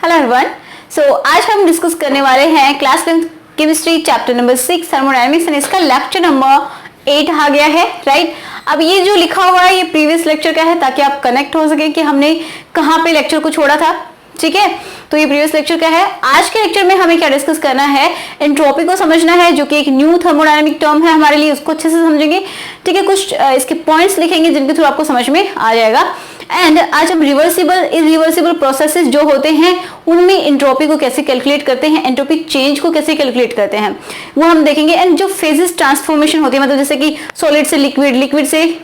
Hello everyone. आज हम discuss करने वाले हैं class 10 chemistry chapter number 6 thermodynamics and इसका लेक्चर नंबर 8 आ गया है, राइट। अब ये जो लिखा हुआ है ये प्रीवियस लेक्चर का है ताकि आप कनेक्ट हो सके कि हमने कहाँ पे लेक्चर को छोड़ा था, ठीक है। तो ये प्रीवियस लेक्चर का है। आज के लेक्चर में हमें क्या डिस्कस करना है, एंट्रोपी को समझना है जो कि एक न्यू थर्मोडायनेमिक टर्म है हमारे लिए, उसको अच्छे से समझेंगे, ठीक है। कुछ इसके पॉइंट्स लिखेंगे जिनके थ्रू आपको समझ में आ जाएगा। एंड आज हम रिवर्सिबल इरिवर्सिबल प्रोसेसेस जो होते हैं उनमें एंट्रोपी को कैसे कैलकुलेट करते हैं, एंट्रोपी चेंज को कैसे कैलकुलेट करते हैं वो हम देखेंगे। एंड जो फेजेस ट्रांसफॉर्मेशन होती है, मतलब जैसे कि सॉलिड से लिक्विड, लिक्विड से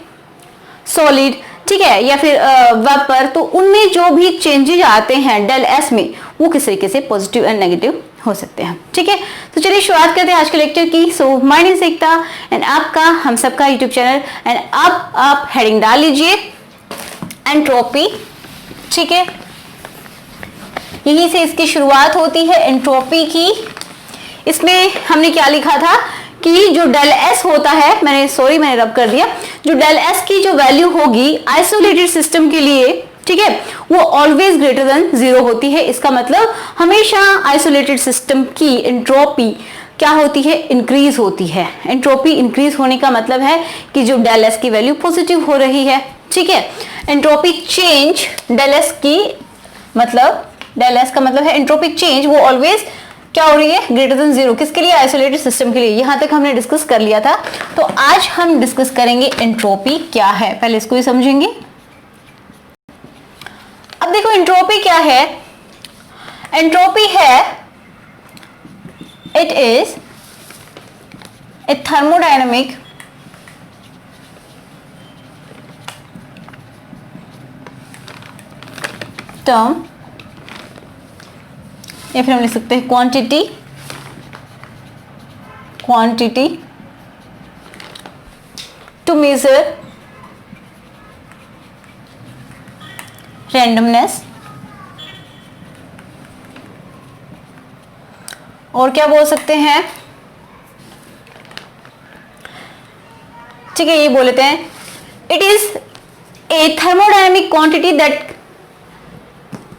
सॉलिड, ठीक है, या फिर वेपर, तो उनमें जो भी चेंजेस आते हैं डेल एस में वो किस तरीके से पॉजिटिव एंड नेगेटिव हो सकते हैं, ठीक है। तो चलिए शुरुआत करते हैं आज के लेक्चर की। So my name is Ekta and आपका हम सबका यूट्यूब चैनल, एंड अब आप हेडिंग डाल लीजिए एंट्रोपी, ठीक है। यहीं से इसकी शुरुआत होती है एंट्रोपी की। इसमें हमने क्या लिखा था कि जो डेल एस होता है, मैंने रब कर दिया, जो डेल एस की जो वैल्यू होगी आइसोलेटेड सिस्टम के लिए, ठीक है, वो ऑलवेज ग्रेटर देन 0 होती है। इसका मतलब हमेशा आइसोलेटेड सिस्टम की एंट्रोपी क्या होती है, इंक्रीज होती है। एंट्रोपी इंक्रीज होने का मतलब है कि जो डेल एस की वैल्यू पॉजिटिव हो रही है, ठीक है। एंट्रोपी चेंज डेल एस की मतलब, डेल एस का मतलब है एंट्रोपिक चेंज, वो ऑलवेज क्या हो रही है, ग्रेटर देन 0। किसके लिए, आइसोलेटेड सिस्टम के लिए। यहां तक हमने डिस्कस कर लिया था। तो आज हम डिस्कस करेंगे एंट्रोपी क्या है, पहले इसको ही समझेंगे। अब देखो एंट्रोपी क्या है। एंट्रोपी है, it is a thermodynamic term, या फिर हम लिख सकते हैं क्वांटिटी टू मेजर रैंडमनेस, और क्या बोल सकते हैं, ठीक है, ये बोल लेते हैं it is a thermodynamic quantity that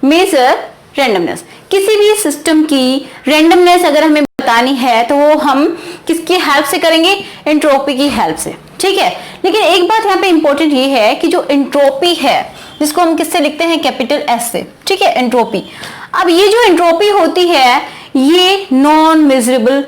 measure randomness. किसी भी सिस्टम की रैंडमनेस अगर हमें बतानी है तो वो हम किसकी हेल्प से करेंगे, एंट्रोपी की हेल्प से, ठीक है। लेकिन एक बात यहाँ पे इंपॉर्टेंट ये है कि जो एंट्रोपी है जिसको हम किससे लिखते हैं, कैपिटल एस से, ठीक है, एंट्रोपी। अब ये जो एंट्रोपी होती है ये नॉन मेजरेबल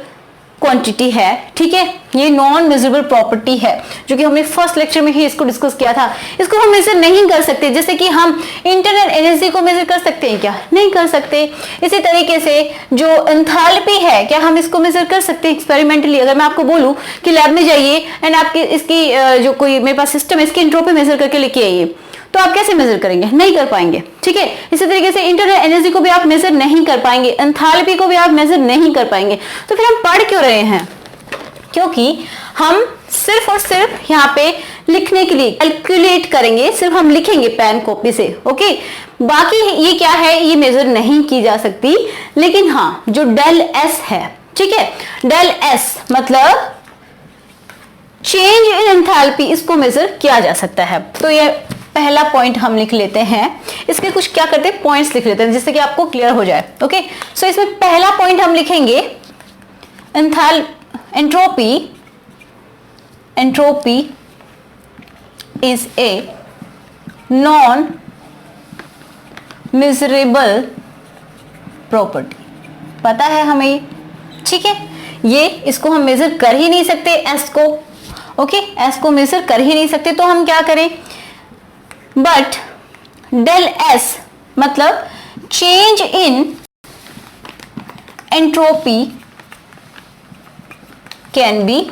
क्वांटिटी है, ठीक है, ये नॉन मेजरेबल प्रॉपर्टी है, जो कि हमने फर्स्ट लेक्चर में ही इसको डिस्कस किया था। इसको हम मेजर नहीं कर सकते, जैसे कि हम इंटरनल एनर्जी को मेजर कर सकते हैं क्या, नहीं कर सकते। इसी तरीके से जो एंथैल्पी है, क्या हम इसको मेजर कर सकते हैं एक्सपेरिमेंटली। अगर मैं आपको बोलूं कि लैब में जाइए एंड आपकी इसकी जो कोई मेरे पास सिस्टम है, इसकी एंट्रोपी मेजर करके लेके आइए, तो आप कैसे मेजर करेंगे, नहीं कर पाएंगे, ठीक है। इसी तरीके से इंटरनल एनर्जी को भी आप मेजर नहीं कर पाएंगे, एंथैल्पी को भी आप मेजर नहीं कर पाएंगे। तो फिर हम पढ़ क्यों रहे हैं, क्योंकि हम सिर्फ और सिर्फ यहाँ पे लिखने के लिए कैलकुलेट करेंगे, सिर्फ हम लिखेंगे पेन कॉपी से, ओके। बाकी ये क्या है, ये मेजर नहीं की जा सकती। लेकिन हाँ, जो डेल एस है, ठीक है, डेल एस मतलब चेंज इन एंथैल्पी, इसको मेजर किया जा सकता है। तो ये पहला पॉइंट हम लिख लेते हैं। इसके कुछ क्या करते हैं, पॉइंट्स लिख लेते हैं जिससे कि आपको क्लियर हो जाए, ओके। सो इसमें पहला पॉइंट हम लिखेंगे entropy is a non measurable property. पता है हमें, ठीक है, ये इसको हम मेजर कर ही नहीं सकते, एस को, ओके, एस को मेजर कर ही नहीं सकते। तो हम क्या करें, बट डेल एस मतलब change in entropy can be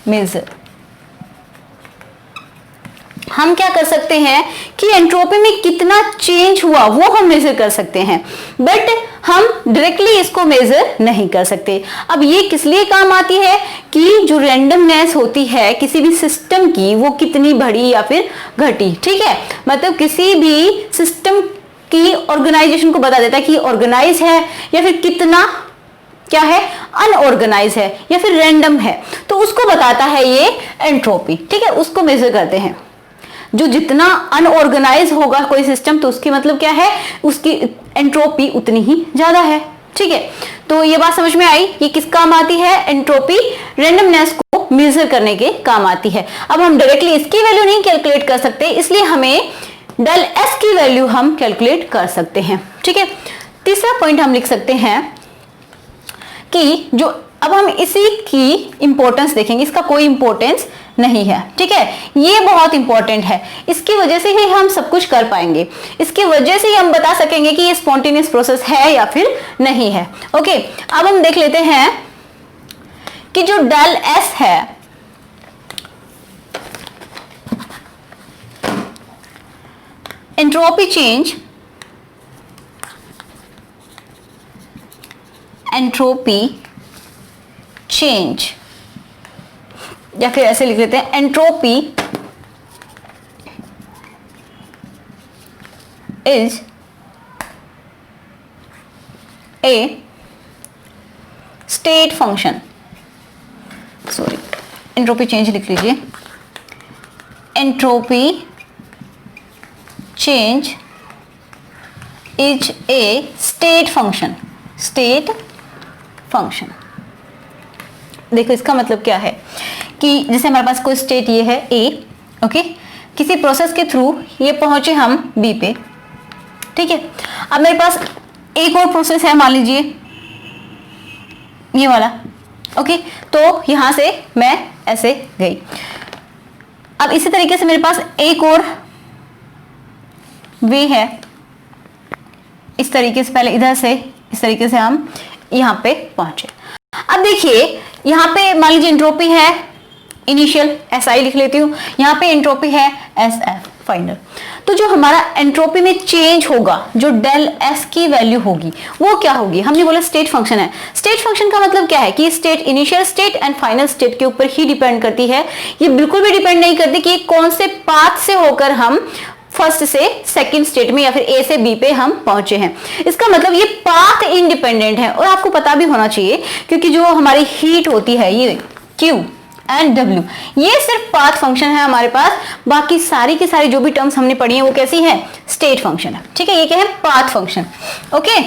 measure. हम क्या कर सकते हैं कि एंट्रोपी में कितना चेंज हुआ वो हम मेजर कर सकते हैं, बट हम डायरेक्टली इसको मेजर नहीं कर सकते। अब ये किस लिए काम आती है कि जो रैंडमनेस होती है किसी भी सिस्टम की, वो कितनी बढ़ी या फिर घटी, ठीक है। मतलब किसी भी सिस्टम की ऑर्गेनाइजेशन को बता देता है कि ऑर्गेनाइज है या फिर कितना क्या है, अनऑर्गेनाइज है या फिर रैंडम है, तो उसको बताता है ये एंट्रोपी, ठीक है, उसको मेजर करते हैं। जो जितना अनऑर्गेनाइज होगा कोई सिस्टम तो उसकी मतलब क्या है, उसकी एंट्रोपी उतनी ही ज्यादा है। ठीक है, तो ये बात समझ में आई, ये किस काम आती है, एंट्रोपी रैंडमनेस को मेजर करने के काम आती है। अब हम डायरेक्टली इसकी वैल्यू नहीं कैलकुलेट कर सकते, इसलिए हमें डेल एस की वैल्यू हम कैलकुलेट कर सकते हैं। ठीक है, तीसरा पॉइंट हम लिख सकते हैं कि जो अब हम इसी की इंपॉर्टेंस देखेंगे, इसका कोई इंपॉर्टेंस नहीं है। ठीक है, ये बहुत इंपॉर्टेंट है, इसकी वजह से ही हम सब कुछ कर पाएंगे, इसकी वजह से ही हम बता सकेंगे कि ये स्पॉन्टेनियस प्रोसेस है या फिर नहीं है। ओके, अब हम देख लेते हैं कि जो डेल एस है, एंट्रोपी चेंज, एंट्रोपी चेंज, या फिर ऐसे लिख लेते हैं entropy is a state function, sorry entropy change लिख लीजिए, entropy change is a state function, state function. देखो इसका मतलब क्या है कि जैसे हमारे पास कोई स्टेट ये है ए, ओके, किसी प्रोसेस के थ्रू ये पहुंचे हम बी पे। ठीक है, अब मेरे पास एक और प्रोसेस है, मान लीजिए ये वाला, ओके, तो यहां से मैं ऐसे गई। अब इसी तरीके से मेरे पास एक और वे है, इस तरीके से पहले इधर से इस तरीके से हम यहां पे पहुंचे। अब देखिए यहां पे मान लीजिए एंट्रोपी है इनिशियल, एसआई लिख लेती हूं, यहां पे एंट्रोपी है एसएफ फाइनल। तो जो हमारा एंट्रोपी में चेंज होगा, जो डेल एस की वैल्यू होगी वो क्या होगी, हमने बोला स्टेट फंक्शन है। स्टेट फंक्शन का मतलब क्या है कि state initial state and final state के ऊपर ही डिपेंड करती है, ये बिल्कुल भी डिपेंड नहीं करती कि कौन से पाथ से होकर हम फर्स्ट से सेकंड स्टेट में या फिर ए से बी पे हम पहुंचे हैं। इसका मतलब ये पाथ इंडिपेंडेंट है, और आपको पता भी होना चाहिए क्योंकि जो हमारी हीट होती है ये Q एंड W, ये सिर्फ पाथ फंक्शन है हमारे पास, बाकी सारी की सारी जो भी टर्म्स हमने पढ़ी है वो कैसी है, स्टेट फंक्शन है। ठीक है, ये क्या है, पाथ फंक्शन। ओके,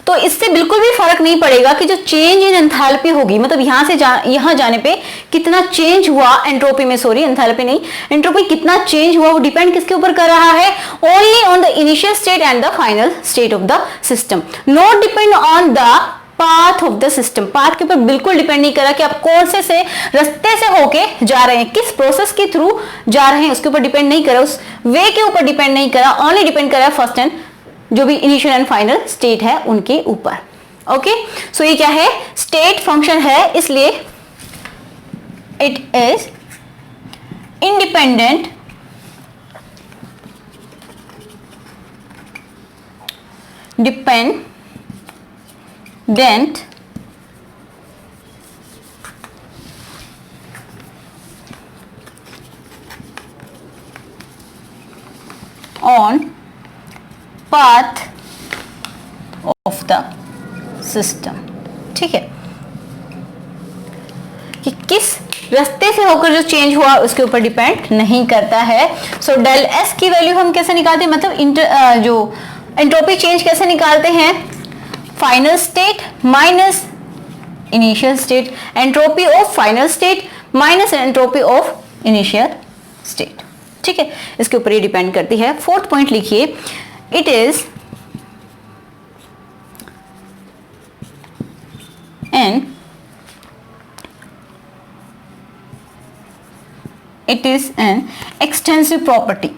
तो इससे बिल्कुल भी फर्क नहीं पड़ेगा कि जो चेंज इन एंथैल्पी होगी, मतलब यहां से यहां जाने पे कितना चेंज हुआ एंट्रोपी में, सॉरी एंथैल्पी नहीं, एंट्रोपी कितना चेंज हुआ वो डिपेंड किसके ऊपर कर रहा है, only on the initial state and the final state of the system, not depend on the path of the system. Path के ऊपर बिल्कुल डिपेंड नहीं करा कि आप कौन से रास्ते से होके जा रहे हैं, किस प्रोसेस के थ्रू जा रहे हैं, उसके ऊपर डिपेंड नहीं करा, उस वे के ऊपर डिपेंड नहीं करा, ओनली डिपेंड करा फर्स्ट एंड जो भी इनिशियल एंड फाइनल स्टेट है उनके ऊपर। ओके, सो ये क्या है, स्टेट फंक्शन है, इसलिए it is independent on path of the system। ठीक है, कि किस रास्ते से होकर जो चेंज हुआ उसके ऊपर डिपेंड नहीं करता है। सो डेल एस की वैल्यू हम कैसे निकालते हैं, मतलब जो एंट्रोपी चेंज कैसे निकालते हैं, final state minus initial state, entropy of final state minus entropy of initial state. ठीक है, इसके ऊपर ये डिपेंड करती है। फोर्थ पॉइंट लिखिए, it is an extensive property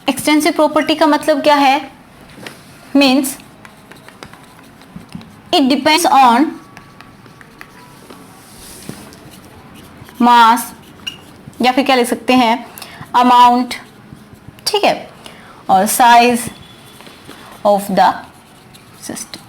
extensive property का मतलब क्या है, मीन्स इट डिपेंड्स ऑन मास, या फिर क्या लिख सकते हैं, अमाउंट, ठीक है, और size of the system.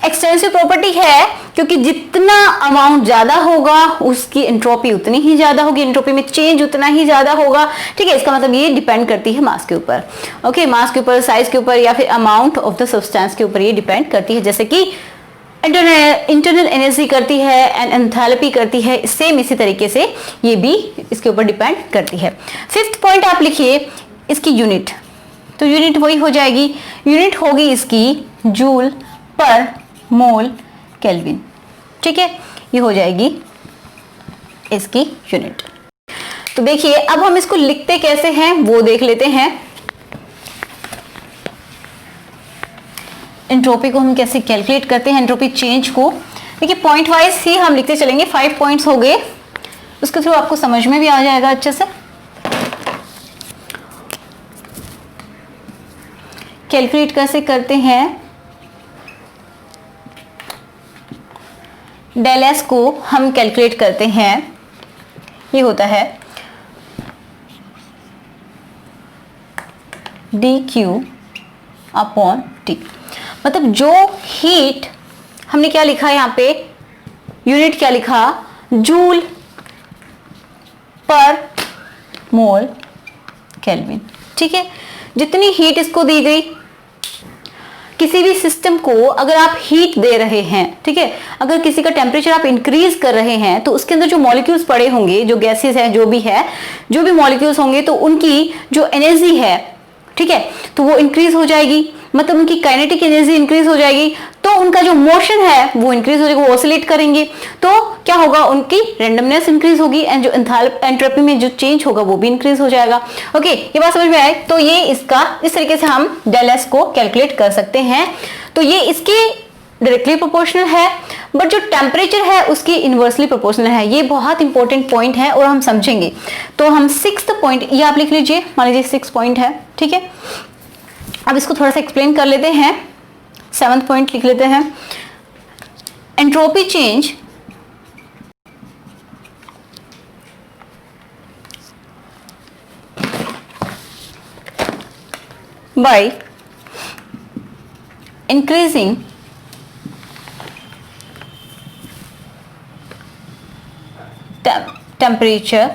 Extensive property है क्योंकि जितना अमाउंट ज्यादा होगा उसकी एंट्रोपी उतनी ही ज्यादा होगी, एंट्रोपी में चेंज उतना ही ज्यादा होगा। ठीक है, इसका मतलब ये डिपेंड करती है मास के ऊपर, ओके, मास के ऊपर, साइज के ऊपर, या फिर अमाउंट ऑफ द सब्सटेंस के ऊपर ये डिपेंड करती है। जैसे कि इंटरनल एनर्जी करती है एंड एंथैल्पी करती है, सेम इसी तरीके से ये भी इसके ऊपर डिपेंड करती है। फिफ्थ पॉइंट आप लिखिए इसकी यूनिट, तो यूनिट वही हो जाएगी, यूनिट होगी इसकी जूल पर मोल केल्विन। ठीक है, ये हो जाएगी इसकी यूनिट। तो देखिए अब हम इसको लिखते कैसे हैं वो देख लेते हैं। एंट्रोपी को हम कैसे कैलकुलेट करते हैं, एंट्रोपी चेंज को। देखिए पॉइंट वाइज ही हम लिखते चलेंगे, 5 पॉइंट्स हो गए, उसके थ्रू आपको समझ में भी आ जाएगा अच्छे से। कैलकुलेट कैसे करते हैं, डेल एस को हम कैलकुलेट करते हैं, ये होता है डी क्यू अपॉन टी। मतलब जो हीट हमने क्या लिखा है यहाँ पे, यूनिट क्या लिखा, जूल पर मोल केल्विन। ठीक है, जितनी हीट इसको दी गई, किसी भी सिस्टम को अगर आप हीट दे रहे हैं, ठीक है, अगर किसी का टेम्परेचर आप इंक्रीज कर रहे हैं तो उसके अंदर जो मॉलिक्यूल्स पड़े होंगे, जो गैसेस हैं, जो भी मॉलिक्यूल्स होंगे, तो उनकी जो एनर्जी है, ठीक है, तो वो इंक्रीज हो जाएगी, मतलब उनकी काइनेटिक एनर्जी इंक्रीज हो जाएगी, तो उनका जो मोशन है वो इंक्रीज हो जाएगा, वो ऑसिलेट करेंगे, तो क्या होगा, उनकी रैंडमनेस इंक्रीज होगी एंड जो एंट्रोपी में जो चेंज होगा वो भी इंक्रीज हो जाएगा। ओके, ये बात समझ में आए? तो ये इसका इस तरीके से हम डेल एस को कैलकुलेट कर सकते हैं। तो ये इसके डायरेक्टली प्रोपोर्शनल है, बट जो टेम्परेचर है उसकी इनवर्सली प्रोपोर्शनल है। ये बहुत इंपॉर्टेंट पॉइंट है और हम समझेंगे। तो हम 6th पॉइंट ये आप लिख लीजिए, मान लीजिए 6 पॉइंट है, ठीक है। अब इसको थोड़ा सा एक्सप्लेन कर लेते हैं। 7th पॉइंट लिख लेते हैं, entropy change by increasing temperature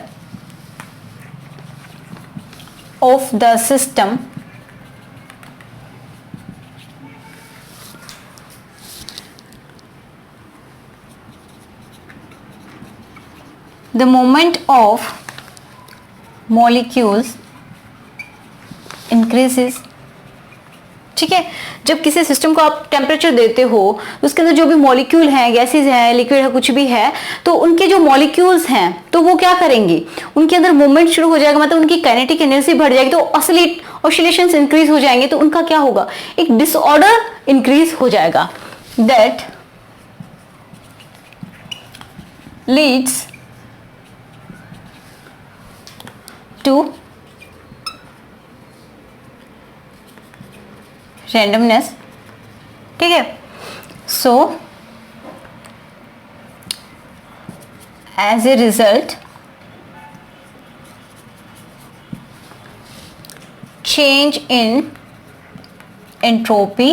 of the system the movement of molecules increases। ठीक है, जब किसी सिस्टम को आप टेम्परेचर देते हो, उसके अंदर जो भी मॉलिक्यूल हैं, गैसेस हैं, लिक्विड है, कुछ भी है, तो उनके जो मॉलिक्यूल्स हैं तो वो क्या करेंगे, उनके अंदर मूवमेंट शुरू हो जाएगा, मतलब उनकी काइनेटिक एनर्जी बढ़ जाएगी, तो ऑसिलेशंस इंक्रीज हो जाएंगे, तो उनका क्या होगा, एक डिसऑर्डर इंक्रीज हो जाएगा, दैट लीड्स टू randomness। ठीक है, so as a result change in entropy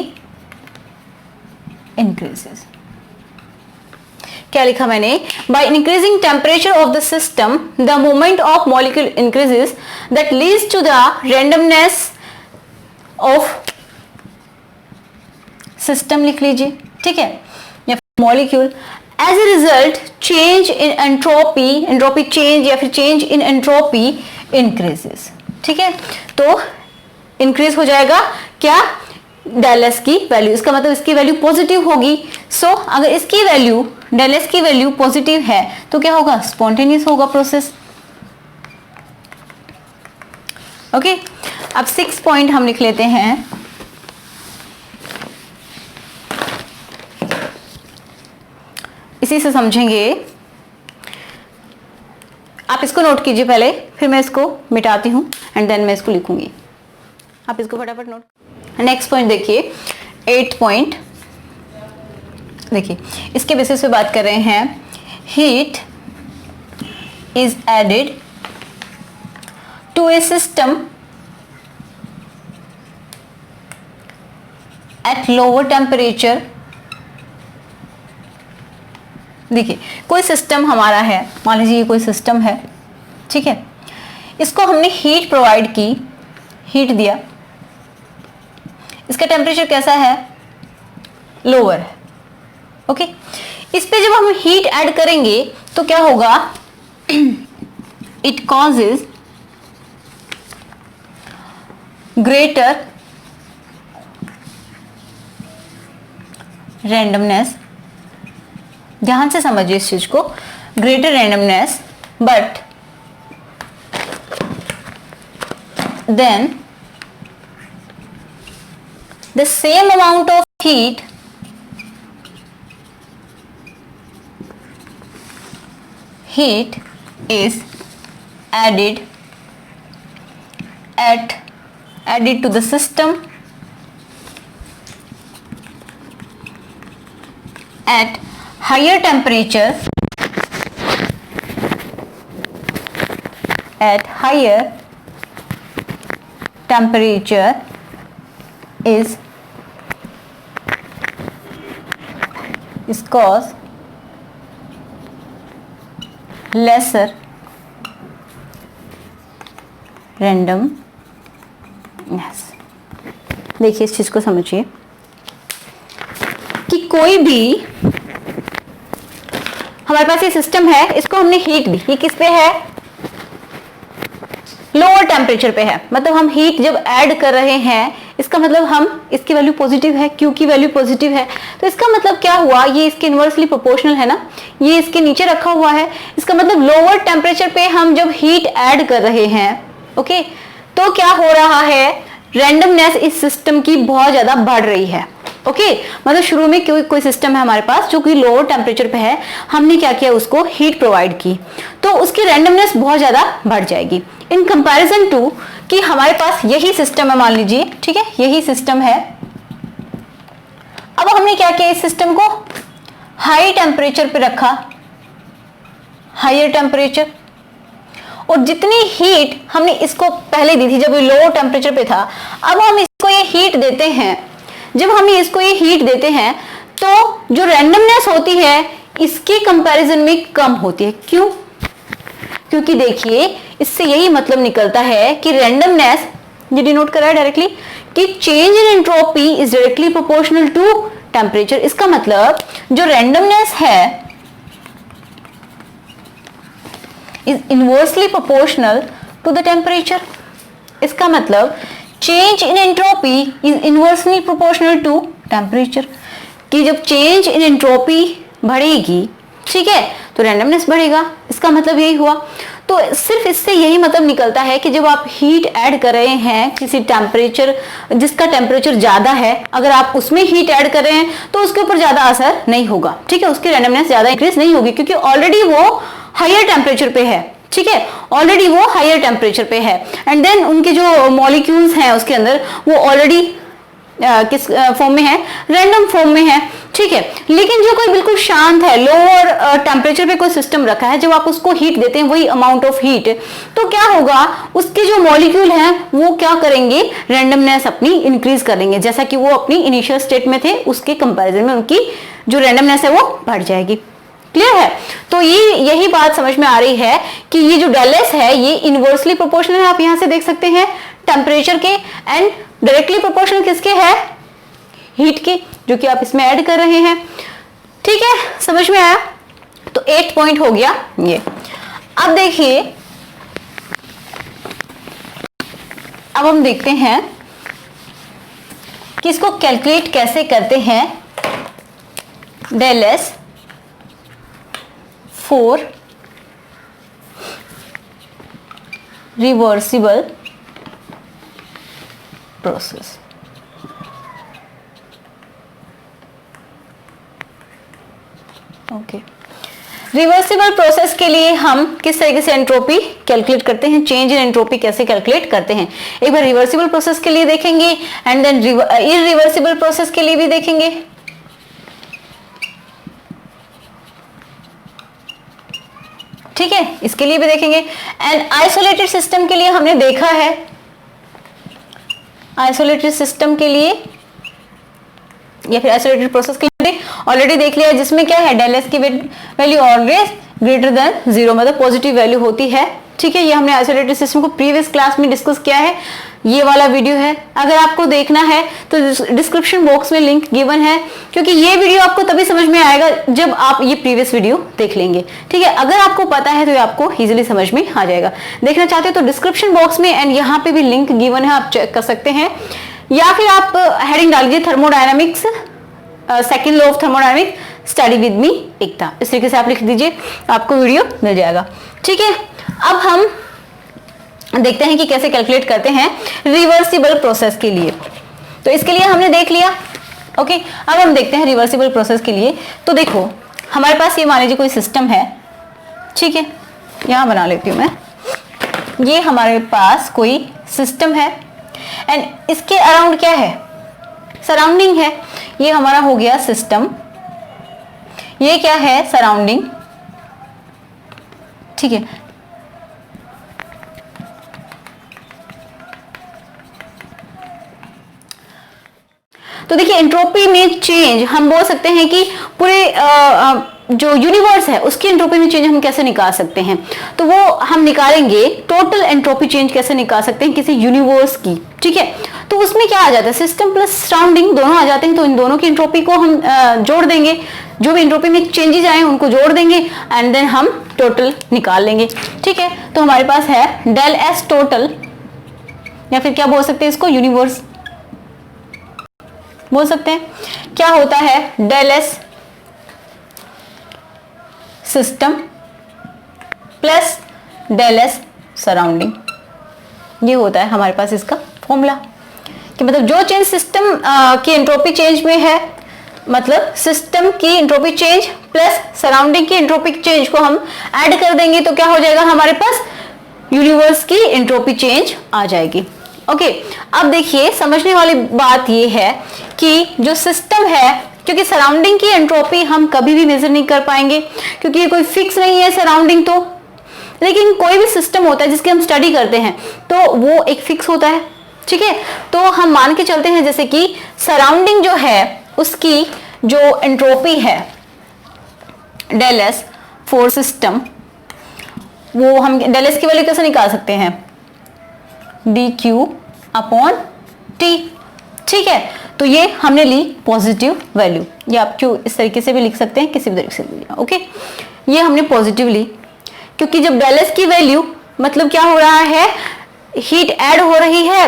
increases। क्या लिखा मैंने, by increasing temperature of the system the movement of molecule increases that leads to the randomness of system लिख लीजिए, ठीक है, या फिर molecule. As a result change in entropy change या फिर चेंज इन एंट्रोपी इंक्रीजेस। ठीक है, तो इंक्रीज हो जाएगा क्या, डेल एस की वैल्यू, इसका मतलब इसकी वैल्यू पॉजिटिव होगी। सो अगर इसकी वैल्यू, डेल एस की वैल्यू पॉजिटिव है तो क्या होगा, स्पॉन्टेनियस होगा प्रोसेस। ओके, अब 6 पॉइंट हम लिख लेते हैं, इसी से समझेंगे। आप इसको नोट कीजिए पहले, फिर मैं इसको मिटाती हूं एंड देन मैं इसको लिखूंगी, आप इसको फटाफट नोट। नेक्स्ट पॉइंट देखिए, 8th पॉइंट देखिए, इसके बेसिस पे बात कर रहे हैं, heat is added to a system at lower temperature. देखिए कोई सिस्टम हमारा है, मान लीजिए ये कोई सिस्टम है, ठीक है, इसको हमने हीट प्रोवाइड की, हीट दिया, इसका टेम्परेचर कैसा है, लोअर है। ओके, इस पे जब हम हीट ऐड करेंगे तो क्या होगा, इट कॉजेज ग्रेटर रैंडमनेस, ध्यान से समझिए इस चीज को, greater randomness, but then the same amount of heat is added to the system at higher temperature, is cause lesser randomness। देखिए इस चीज को समझिए कि कोई भी हमारे पास ये सिस्टम है, इसको हमने हीट दी, ये किस पे है, लोअर टेम्परेचर पे है, मतलब हम हीट जब ऐड कर रहे हैं इसका मतलब हम, इसकी वैल्यू पॉजिटिव है, Q की वैल्यू पॉजिटिव है, तो इसका मतलब क्या हुआ, ये इसके इनवर्सली प्रोपोर्शनल है ना, ये इसके नीचे रखा हुआ है, इसका मतलब लोअर टेम्परेचर पे हम जब हीट ऐड कर रहे हैं, ओके, तो क्या हो रहा है, रैंडमनेस इस सिस्टम की बहुत ज्यादा बढ़ रही है। ओके, मतलब शुरू में कोई सिस्टम है हमारे पास जो कि लोअर टेम्परेचर पे है, हमने क्या किया, उसको हीट प्रोवाइड की, तो उसकी रैंडमनेस बहुत ज्यादा बढ़ जाएगी इन कंपैरिजन टू कि हमारे पास यही सिस्टम है, मान लीजिए, ठीक है, यही सिस्टम है। अब हमने क्या किया, इस सिस्टम को हाई टेम्परेचर पे रखा, हायर टेम्परेचर, और जितनी हीट हमने इसको पहले दी थी जब ये लो टेम्परेचर पे था, अब हम इसको ये हीट देते हैं, जब हम इसको ये हीट देते हैं तो जो रैंडमनेस होती है इसके कंपैरिजन में कम होती है। क्यों? क्योंकि देखिए इससे यही मतलब निकलता है कि रैंडमनेस, ये डिनोट करा है डायरेक्टली कि change in entropy is directly proportional to temperature. इसका मतलब जो रैंडमनेस है is inversely proportional to the temperature. इसका मतलब change in entropy is inversely proportional to temperature, कि जब चेंज इन एंट्रोपी बढ़ेगी, ठीक है, तो रैंडमनेस बढ़ेगा। इसका मतलब यही हुआ। तो सिर्फ इससे यही मतलब निकलता है कि जब आप हीट ऐड कर रहे हैं किसी टेम्परेचर, जिसका टेम्परेचर ज्यादा है, अगर आप उसमें हीट ऐड कर रहे हैं तो उसके ऊपर ज्यादा असर नहीं होगा, ठीक है, उसकी रैंडमनेस ज्यादा इंक्रीज नहीं होगी, क्योंकि ऑलरेडी वो हायर टेम्परेचर पे है, ठीक है, ऑलरेडी वो हायर टेम्परेचर पे है, एंड देन उनके जो मॉलिक्यूल्स हैं उसके अंदर वो ऑलरेडी किस फॉर्म में है, रैंडम फॉर्म में है, ठीक है। लेकिन जो कोई बिल्कुल शांत है, लोअर टेम्परेचर पे कोई सिस्टम रखा है, जब आप उसको हीट देते हैं वही अमाउंट ऑफ हीट, तो क्या होगा, उसके जो मॉलिक्यूल हैं वो क्या करेंगे, रैंडमनेस अपनी इंक्रीज करेंगे, जैसा कि वो अपनी इनिशियल स्टेट में थे उसके कंपैरिजन में उनकी जो रैंडमनेस है वो बढ़ जाएगी। क्लियर है? तो ये यही बात समझ में आ रही है कि ये जो डेल एस है ये इनवर्सली प्रोपोर्शनल है, आप यहां से देख सकते हैं टेम्परेचर के, एंड डायरेक्टली प्रोपोर्शनल किसके है, हीट के, जो कि आप इसमें ऐड कर रहे हैं। ठीक है, समझ में आया? तो 8 पॉइंट हो गया ये। अब देखिए, अब हम देखते हैं कि इसको कैलकुलेट कैसे करते हैं, del S for reversible process। Okay, reversible process के लिए हम किस तरीके से एंट्रोपी कैलकुलेट करते हैं, चेंज इन एंट्रोपी कैसे कैलकुलेट करते हैं, एक बार रिवर्सिबल प्रोसेस के लिए देखेंगे एंड देन इररिवर्सिबल प्रोसेस के लिए भी देखेंगे। ठीक है, इसके लिए भी देखेंगे। एंड आइसोलेटेड सिस्टम के लिए हमने देखा है, आइसोलेटेड सिस्टम के लिए या फिर आइसोलेटेड प्रोसेस के लिए ऑलरेडी देख लिया, जिसमें क्या है, डेल एस की वैल्यू ऑलवेज ग्रेटर देन 0, मतलब पॉजिटिव वैल्यू होती है। ठीक है, ये हमने आइसोलेटेड सिस्टम को प्रीवियस क्लास में डिस्कस किया है। ये वाला वीडियो है। अगर आपको देखना है तो डिस्क्रिप्शन बॉक्स में लिंक गिवन है, क्योंकि ये वीडियो आपको तभी समझ में आएगा जब आप ये प्रीवियस वीडियो देख लेंगे। ठीक है, अगर आपको पता है तो ये आपको इजीली समझ में आ जाएगा। देखना चाहते हो तो डिस्क्रिप्शन बॉक्स में एंड यहाँ पे भी लिंक गिवन है, आप चेक कर सकते हैं, या फिर आप हेडिंग डाल दीजिए thermodynamics, second law of thermodynamics study with me Ekta, इस तरीके से आप लिख दीजिए, आपको वीडियो मिल जाएगा। ठीक है, अब हम देखते हैं कि कैसे कैलकुलेट करते हैं रिवर्सिबल प्रोसेस के लिए। तो इसके लिए हमने देख लिया। ओके, अब हम देखते हैं रिवर्सिबल प्रोसेस के लिए। तो देखो हमारे पास ये मान लीजिए कोई सिस्टम है। ठीक है, यहां बना लेती हूं मैं, ये हमारे पास कोई सिस्टम है एंड इसके अराउंड क्या है, सराउंडिंग है। ये हमारा हो गया सिस्टम, ये क्या है, सराउंडिंग। ठीक है, तो देखिए एंट्रोपी में चेंज हम बोल सकते हैं कि पूरे जो यूनिवर्स है उसकी एंट्रोपी में चेंज हम कैसे निकाल सकते हैं, तो वो हम निकालेंगे टोटल एंट्रोपी चेंज कैसे निकाल सकते हैं किसी यूनिवर्स की। ठीक है, तो उसमें क्या आ जाता है, सिस्टम प्लस सराउंडिंग दोनों आ जाते हैं, तो इन दोनों की एंट्रोपी को हम जोड़ देंगे, जो भी एंट्रोपी में चेंजेस आए उनको जोड़ देंगे एंड देन हम टोटल निकाल लेंगे। ठीक है, तो हमारे पास है डेल एस टोटल, या फिर क्या बोल सकते हैं इसको, यूनिवर्स बोल सकते हैं। क्या होता है, del S system plus del S surrounding, ये होता है हमारे पास इसका फॉर्मूला, कि मतलब जो चेंज सिस्टम की एंट्रोपी चेंज में है, मतलब सिस्टम की एंट्रोपी चेंज प्लस सराउंडिंग की एंट्रोपी चेंज को हम ऐड कर देंगे तो क्या हो जाएगा, हमारे पास यूनिवर्स की एंट्रोपी चेंज आ जाएगी। ओके, अब देखिए समझने वाली बात ये है कि जो सिस्टम है, क्योंकि सराउंडिंग की एंट्रोपी हम कभी भी मेजर नहीं कर पाएंगे क्योंकि ये कोई फिक्स नहीं है सराउंडिंग, तो लेकिन कोई भी सिस्टम होता है जिसकी हम स्टडी करते हैं तो वो एक फिक्स होता है। ठीक है, तो हम मान के चलते हैं जैसे कि सराउंडिंग जो है उसकी जो एंट्रोपी है डेल एस फॉर सिस्टम, वो हम डेल एस की वैल्यू कैसे निकाल सकते हैं, डी क्यू अपॉन टी। ठीक है, तो ये हमने ली पॉजिटिव वैल्यू, ये आप क्यों इस तरीके से भी लिख सकते हैं, किसी भी तरीके से भी। ओके, ये हमने पॉजिटिव ली क्योंकि जब डेल एस की वैल्यू मतलब क्या हो रहा है, हीट ऐड हो रही है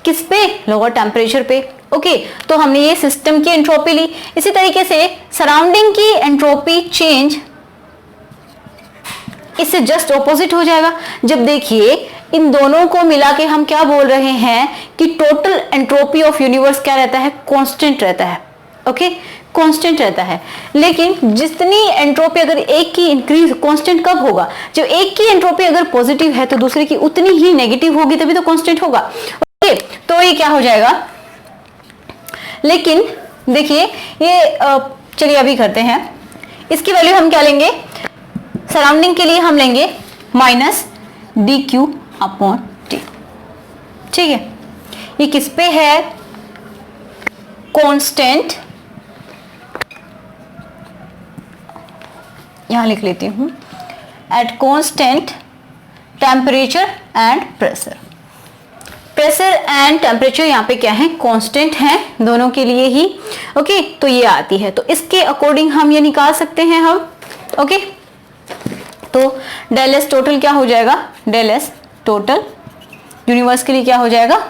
किस पे, लोअर टेम्परेचर पे। ओके, तो हमने ये सिस्टम की एंट्रोपी ली। इसी तरीके से सराउंडिंग की एंट्रोपी चेंज इससे जस्ट ऑपोजिट हो जाएगा। जब देखिए इन दोनों को मिला के हम क्या बोल रहे हैं कि टोटल एंट्रोपी ऑफ यूनिवर्स क्या रहता है, कांस्टेंट रहता है। ओके, कांस्टेंट रहता है, लेकिन जितनी एंट्रोपी अगर एक की इंक्रीज, कांस्टेंट कब होगा, जब एक की एंट्रोपी अगर पॉजिटिव है तो दूसरे की उतनी ही नेगेटिव होगी, तभी तो कांस्टेंट होगा। ओके, तो ये क्या हो जाएगा, लेकिन देखिए ये चलिए अभी करते हैं, इसकी वैल्यू हम क्या लेंगे, सराउंडिंग के लिए हम लेंगे minus D Q upon T. ठीक है, ये किस पे है, कांस्टेंट, यहां लिख लेती हूं, at constant temperature and pressure. Pressure and temperature यहाँ पे क्या है, कांस्टेंट है दोनों के लिए ही। ओके, तो ये आती है, तो इसके अकॉर्डिंग हम ये निकाल सकते हैं हम। ओके, तो डेल एस टोटल क्या हो जाएगा, डेल एस टोटल यूनिवर्स के लिए क्या हो जाएगा,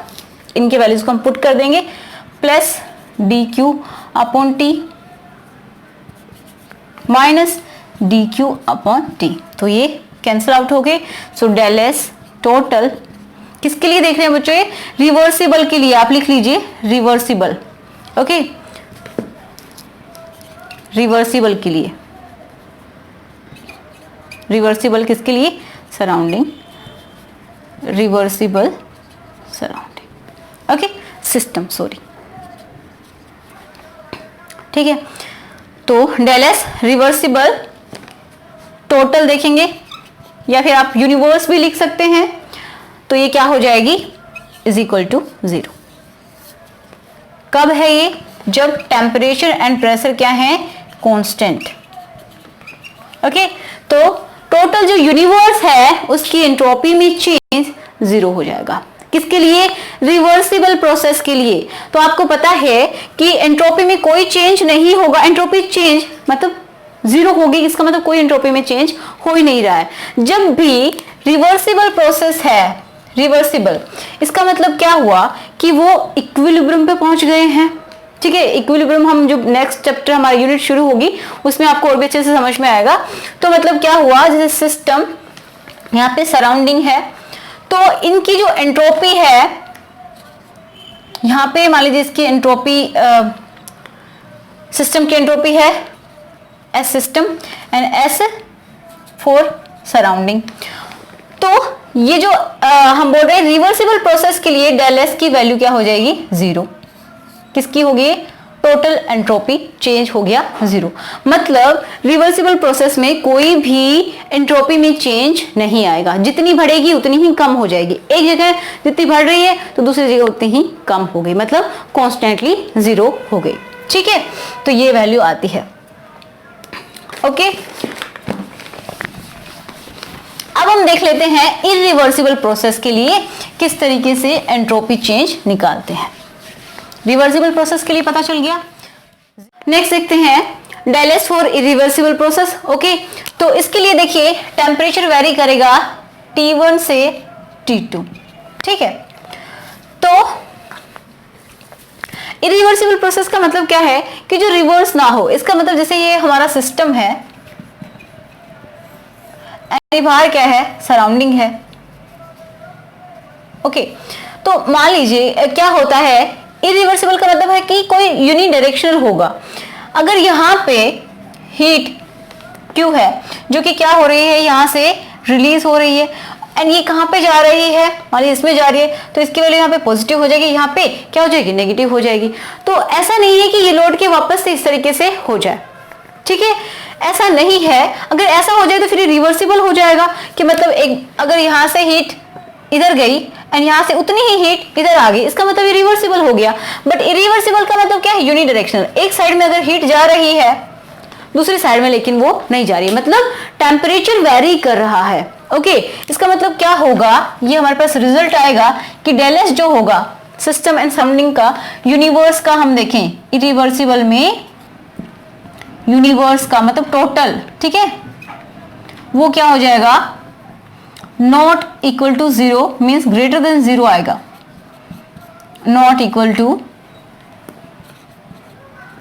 इनके वैल्यूज को हम पुट कर देंगे, plus D Q upon T minus D Q upon T, तो ये कैंसिल आउट हो गए। सो डेल एस टोटल किसके लिए देख रहे हैं बच्चों, ये रिवर्सिबल के लिए, आप लिख लीजिए रिवर्सिबल। ओके, रिवर्सिबल के लिए, रिवर्सिबल किसके लिए, surrounding, reversible surrounding. Okay, system, sorry. ठीक है, तो डेल एस रिवर्सिबल टोटल देखेंगे, या फिर आप यूनिवर्स भी लिख सकते हैं, तो ये क्या हो जाएगी, इज इक्वल टू 0। कब है ये, जब टेम्परेचर एंड प्रेशर क्या है, कांस्टेंट। ओके, तो टोटल जो यूनिवर्स है उसकी एंट्रोपी में चेंज 0 हो जाएगा। किसके लिए? रिवर्सिबल प्रोसेस के लिए। तो आपको पता है कि एंट्रोपी में कोई चेंज नहीं होगा, एंट्रोपी चेंज मतलब जीरो होगी, इसका मतलब कोई एंट्रोपी में चेंज हो ही नहीं रहा है। जब भी रिवर्सिबल प्रोसेस है, रिवर्सिबल, इसका मतलब क्या हुआ कि वो इक्विलिब्रियम पे पहुंच गए हैं। ठीक है, इक्विलिब्रियम हम जो नेक्स्ट चैप्टर हमारी यूनिट शुरू होगी उसमें आपको और भी अच्छे से समझ में आएगा। तो मतलब क्या हुआ, जैसे सिस्टम यहाँ पे सराउंडिंग है, तो इनकी जो एंट्रोपी है यहाँ पे मान लीजिए इसकी एंट्रोपी, सिस्टम की एंट्रोपी है S system and S for surrounding. तो ये जो हम बोल रहे हैं रिवर्सिबल प्रोसेस के लिए डेल एस की वैल्यू क्या हो जाएगी? जीरो। किसकी होगी? टोटल एंट्रोपी चेंज हो गया जीरो। मतलब रिवर्सिबल प्रोसेस में कोई भी एंट्रोपी में चेंज नहीं आएगा, जितनी बढ़ेगी उतनी ही कम हो जाएगी। एक जगह जितनी बढ़ रही है तो दूसरी जगह उतनी ही कम हो गई, मतलब कॉन्स्टेंटली जीरो हो गई। ठीक है, तो ये वैल्यू आती है। ओके, अब हम देख लेते हैं इरिवर्सिबल प्रोसेस के लिए किस तरीके से एंट्रोपी चेंज निकालते हैं। रिवर्सिबल प्रोसेस के लिए पता चल गया। नेक्स्ट देखते हैं del S for irreversible process. Okay, तो इसके लिए देखिए टेम्परेचर वेरी करेगा T1 से T2। ठीक है, तो इरिवर्सिबल प्रोसेस का मतलब क्या है कि जो रिवर्स ना हो। इसका मतलब जैसे ये हमारा सिस्टम है, बाहर क्या है? सराउंडिंग है। ओके, तो मान लीजिए क्या होता है, इरिवर्सिबल का मतलब है कि कोई यूनिडायरेक्शनल होगा। अगर यहाँ पे हीट Q है जो कि क्या हो रही है, यहाँ से रिलीज हो रही है, एंड ये कहाँ पे जा रही है? मान लीजिए इसमें जा रही है, तो इसकी वैल्यू यहाँ पे पॉजिटिव हो जाएगी, यहाँ पे क्या हो जाएगी? नेगेटिव हो जाएगी। तो ऐसा नहीं है कि ये लौट के वापस से इस तरीके से हो जाए। ठीक है, ऐसा नहीं है। अगर ऐसा हो जाए तो फिर रिवर्सिबल हो जाएगा कि मतलब एक अगर यहाँ से हीट इधर गई एंड यहाँ से उतनी ही हीट इधर आ गई, इसका मतलब ये रिवर्सिबल हो गया। बट इरिवर्सिबल का मतलब क्या है? यूनिडायरेक्शनल। एक साइड में अगर हीट जा रही है, दूसरी साइड में लेकिन वो नहीं जा रही है, मतलब टेम्परेचर वेरी कर रहा है। ओके, इसका मतलब क्या होगा, ये हमारे पास रिजल्ट आएगा कि डेल एस जो होगा सिस्टम एंड सराउंडिंग का, यूनिवर्स का हम देखें इरिवर्सिबल में, यूनिवर्स का मतलब टोटल, ठीक है, वो क्या हो जाएगा? Not equal to zero, means greater than zero आएगा। नॉट इक्वल टू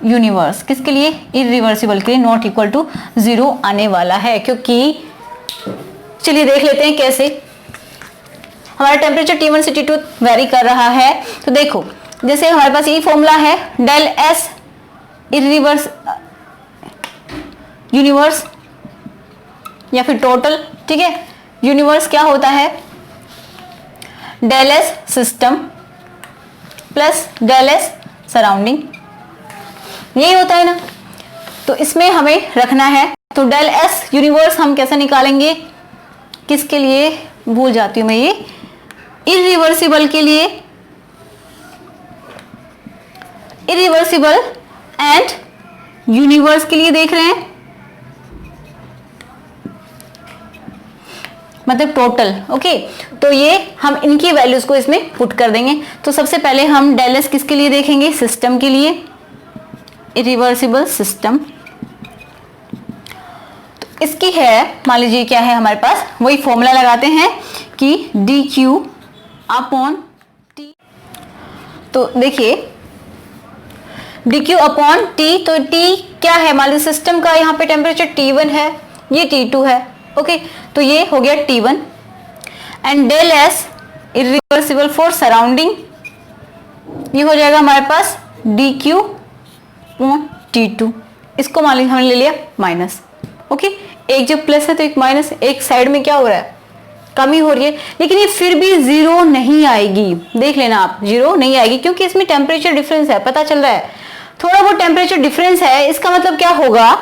यूनिवर्स किसके लिए? इरिवर्सिबल के लिए नॉट इक्वल टू जीरो आने वाला है। क्योंकि चलिए देख लेते हैं कैसे। हमारा टेम्परेचर T1 से T2 वेरी कर रहा है। तो देखो, जैसे हमारे पास ये फॉर्मूला है डेल एस इरिवर्स यूनिवर्स या फिर टोटल। ठीक है, यूनिवर्स क्या होता है? Del S system plus del S surrounding, यही होता है ना। तो इसमें हमें रखना है, तो डेल एस यूनिवर्स हम कैसे निकालेंगे? किसके लिए भूल जाती हूं मैं, ये इरिवर्सिबल के लिए, इरिवर्सिबल एंड यूनिवर्स के लिए देख रहे हैं, मतलब टोटल। ओके, तो ये हम इनकी वैल्यूज को इसमें पुट कर देंगे। तो सबसे पहले हम डेल एस किसके लिए देखेंगे? सिस्टम के लिए, इरिवर्सिबल सिस्टम। तो इसकी है, मान लीजिए क्या है हमारे पास, वही फॉर्मूला लगाते हैं कि डी क्यू अपॉन टी। तो देखिए डी क्यू अपॉन टी, तो टी क्या है? मान लीजिए सिस्टम का यहाँ पे टेम्परेचर T1 है, ये T2 है। ओके, तो ये हो गया T1 and del S irreversible for surrounding, ये हो जाएगा हमारे पास डी क्यू अपॉन T2। इसको मान लीजिए हमने ले लिया माइनस। ओके, एक जब प्लस है तो एक माइनस, एक साइड में क्या हो रहा है? कमी हो रही है, लेकिन ये फिर भी जीरो नहीं आएगी। देख लेना आप, जीरो नहीं आएगी क्योंकि इसमें टेम्परेचर डिफरेंस है, पता चल रहा है थोड़ा बहुत टेम्परेचर डिफरेंस है। इसका मतलब क्या होगा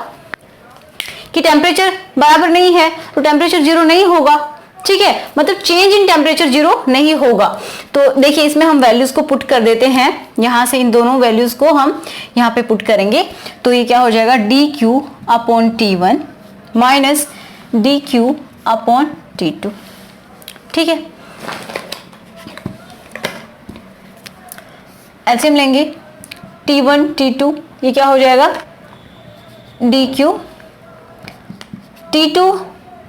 कि टेम्परेचर बराबर नहीं है तो टेम्परेचर जीरो नहीं होगा। ठीक है, मतलब चेंज इन टेम्परेचर जीरो नहीं होगा। तो देखिए इसमें हम वैल्यूज को पुट कर देते हैं, यहां से इन दोनों वैल्यूज को हम यहां पे पुट करेंगे। तो ये क्या हो जाएगा? D Q upon T1 minus D Q upon T2। ठीक है, एलसीएम लेंगे, T1 T2 ये क्या हो जाएगा, dq, T2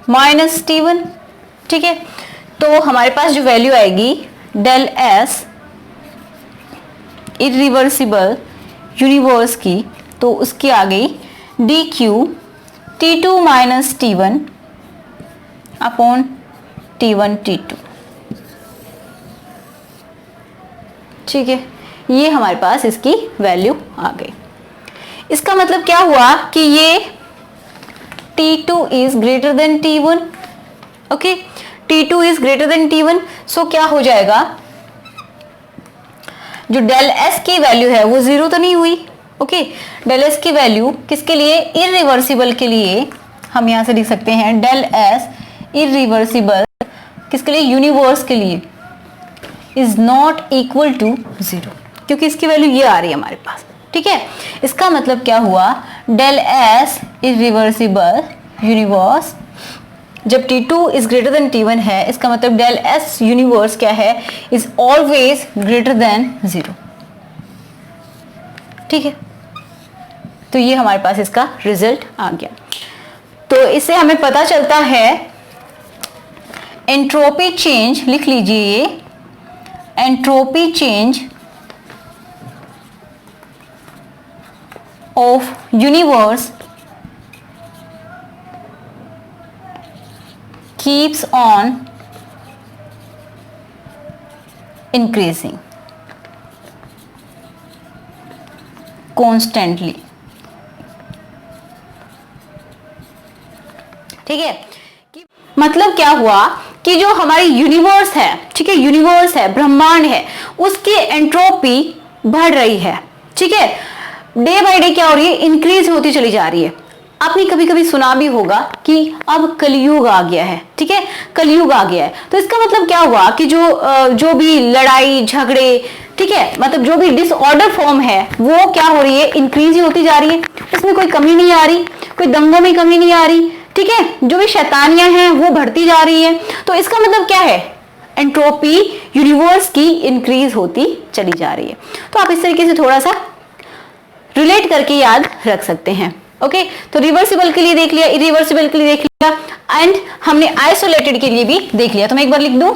माइनस T1, ठीक है। तो हमारे पास जो वैल्यू आएगी डेल एस इरिवर्सिबल यूनिवर्स की, तो उसकी आ गई dq T2 minus T1 upon T1 T2, ठीक है। ये हमारे पास इसकी वैल्यू आ गई। इसका मतलब क्या हुआ कि ये T2 is greater than T1, okay, T2 is greater than T1, सो क्या हो जाएगा, जो डेल एस की वैल्यू है वो जीरो तो नहीं हुई, ओके। डेल एस की वैल्यू किसके लिए, इरिवर्सिबल के लिए, हम यहां से लिख सकते हैं डेल एस इरिवर्सिबल किसके लिए, यूनिवर्स के लिए, is not equal to zero, क्योंकि इसकी वैल्यू ये आ रही है हमारे पास, ठीक है। इसका मतलब क्या हुआ, डेल एस इरिवर्सिबल यूनिवर्स जब T2 is greater than T1 है, इसका मतलब डेल एस यूनिवर्स क्या है, is always greater than zero, ठीक है। तो ये हमारे पास इसका रिजल्ट आ गया। तो इससे हमें पता चलता है एंट्रोपी चेंज, लिख लीजिए ये, entropy change of universe keeps on increasing constantly, ठीक है। मतलब क्या हुआ कि जो हमारी यूनिवर्स है, ठीक है, यूनिवर्स है, ब्रह्मांड है, उसकी एंट्रोपी बढ़ रही है, ठीक है, डे बाय डे क्या हो रही है, इंक्रीज होती चली जा रही है। आपने कभी कभी सुना भी होगा कि अब कलयुग आ गया है, ठीक है, कलयुग आ गया है। तो इसका मतलब क्या हुआ कि जो भी लड़ाई झगड़े, ठीक है, मतलब जो भी डिसऑर्डर फॉर्म है वो क्या हो रही है, इंक्रीज ही होती जा रही है, इसमें कोई कमी नहीं आ रही, कोई दंगों में कमी नहीं आ रही, ठीक है, जो भी शैतानियां हैं वो बढ़ती जा रही है। तो इसका मतलब क्या है, एंट्रोपी यूनिवर्स की इंक्रीज होती चली जा रही है। तो आप इस तरीके से थोड़ा सा रिलेट करके याद रख सकते हैं, ओके। तो रिवर्सिबल के लिए देख लिया, इरिवर्सिबल के लिए देख लिया, एंड हमने आइसोलेटेड के लिए भी देख लिया। तो मैं एक बार लिख दूं,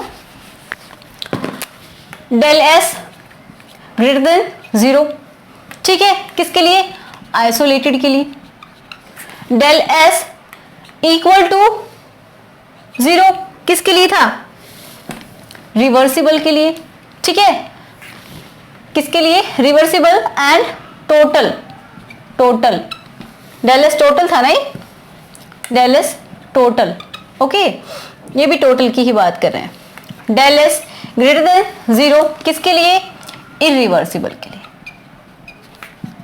del S greater than zero, ठीक है, किसके लिए, आइसोलेटेड के लिए, del S equal to zero किसके लिए था, रिवर्सिबल के लिए, ठीक है, किसके लिए, reversible and total, total del S total था नहीं, डेल एस टोटल, ओके, ये भी टोटल की ही बात कर रहे हैं। Del S greater than zero किसके लिए, इरिवर्सिबल के लिए,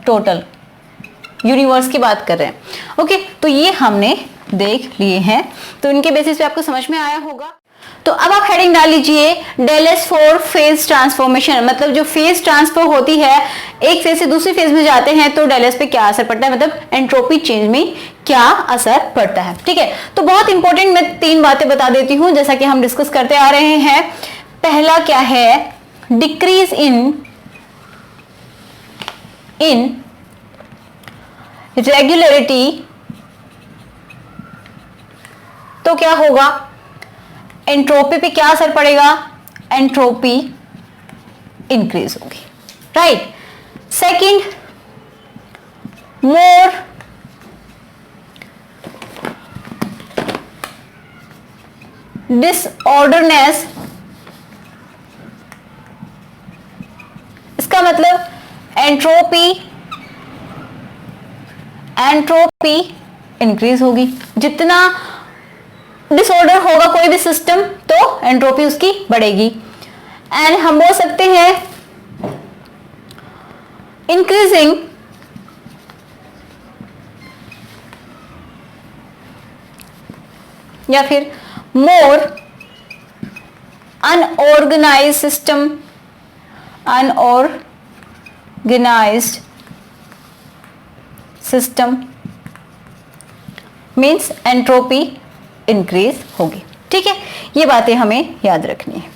टोटल यूनिवर्स की बात कर रहे हैं, ओके। तो ये हमने देख लिए हैं, तो इनके बेसिस पे आपको समझ में आया होगा। तो अब आप हेडिंग डाल लीजिए del S for phase transformation, मतलब जो फेज ट्रांसफर होती है, एक फेज से दूसरी फेज में जाते हैं तो डेल एस पे क्या असर पड़ता है, मतलब एंट्रोपी चेंज में क्या असर पड़ता है, ठीक है। तो बहुत इंपॉर्टेंट मैं 3 बातें बता देती हूं जैसा कि हम डिस्कस करते आ रहे हैं। पहला क्या है, डिक्रीज इन रेगुलरिटी, तो क्या होगा, एंट्रोपी पे क्या असर पड़ेगा, एंट्रोपी इंक्रीज होगी, राइट। सेकंड, मोर डिसऑर्डरनेस, इसका मतलब एंट्रोपी इंक्रीज होगी। जितना डिसऑर्डर होगा कोई भी सिस्टम तो एंट्रोपी उसकी बढ़ेगी। एंड हम बोल सकते हैं इंक्रीजिंग या फिर more unorganised system, unorganised system means entropy increase होगी, ठीक है। ये बातें हमें याद रखनी है।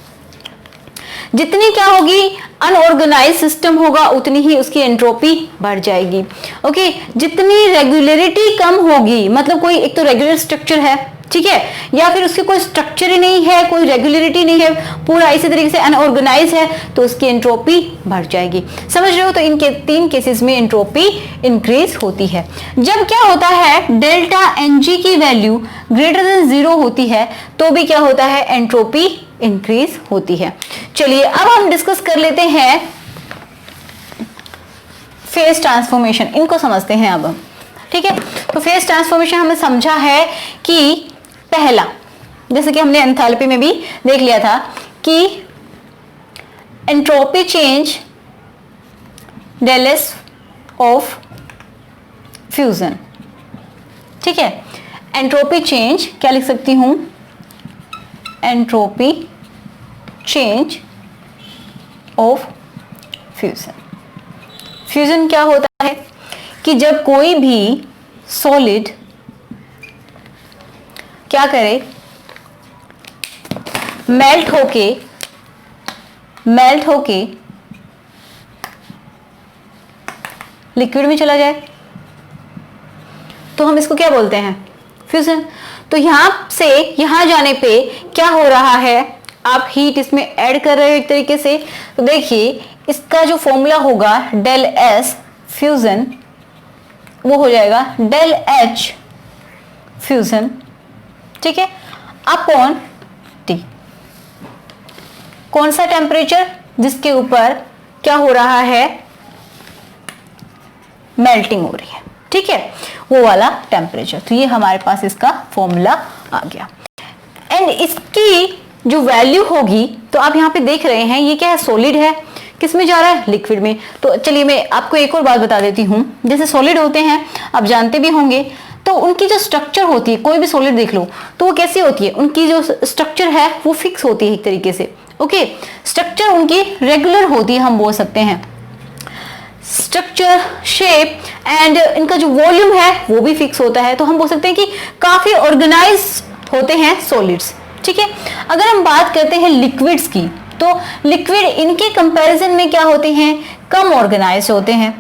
जितनी क्या होगी, अनऑर्गेनाइज सिस्टम होगा उतनी ही उसकी एंट्रोपी बढ़ जाएगी। ओके, जितनी रेगुलरिटी कम होगी, मतलब कोई एक तो रेगुलर स्ट्रक्चर है, ठीक है, या फिर उसकी कोई स्ट्रक्चर ही नहीं है, कोई रेगुलरिटी नहीं है, पूरा इसी तरीके से अनऑर्गेनाइज है, तो उसकी एंट्रोपी बढ़ जाएगी। समझ रहे हो? तो इनके 3 केसेस में एंट्रोपी इंक्रीज होती है। जब क्या होता है, डेल्टा एनजी की वैल्यू ग्रेटर देन 0 होती है तो भी क्या होता है, एंट्रोपी इंक्रीज होती है। चलिए अब हम डिस्कस कर लेते हैं फेज ट्रांसफॉर्मेशन, इनको समझते हैं अब हम, ठीक है। तो फेज ट्रांसफॉर्मेशन हमने समझा है कि पहला, जैसे कि हमने एंथैल्पी में भी देख लिया था कि entropy change del S of fusion, ठीक है। एंट्रोपी चेंज क्या लिख सकती हूं, entropy change of fusion. Fusion क्या होता है कि जब कोई भी सॉलिड क्या करे, मेल्ट होके लिक्विड में चला जाए तो हम इसको क्या बोलते हैं, फ्यूजन। तो यहां से यहां जाने पे क्या हो रहा है, आप हीट इसमें ऐड कर रहे हो एक तरीके से। तो देखिए इसका जो फॉर्मूला होगा डेल एस फ्यूजन, वो हो जाएगा डेल एच फ्यूजन, ठीक है, अपॉन टी। कौन सा टेम्परेचर, जिसके ऊपर क्या हो रहा है, मेल्टिंग हो रही है, ठीक है, वो वाला टेम्परेचर। तो ये हमारे पास इसका फॉर्मूला आ गया। एंड इसकी जो वैल्यू होगी, तो आप यहां पे देख रहे हैं ये क्या है, सॉलिड है, किस में जा रहा है, लिक्विड में। तो चलिए मैं आपको एक और बात बता देती हूं, जैसे सॉलिड होते हैं आप जानते भी होंगे, तो उनकी जो स्ट्रक्चर होती है, कोई भी सॉलिड देख लो तो वो कैसी होती है, उनकी जो स्ट्रक्चर है वो फिक्स होती है एक तरीके से। ओके, स्ट्रक्चर उनकी रेगुलर होती है, हम बोल सकते हैं स्ट्रक्चर, शेप एंड इनका जो वॉल्यूम है वो भी फिक्स होता है। तो हम बोल सकते हैं कि काफी ऑर्गेनाइज होते हैं सॉलिड्स, ठीक है। अगर हम बात करते हैं लिक्विड्स की, तो लिक्विड इनके कंपैरिजन में क्या होते हैं, कम ऑर्गेनाइज होते हैं,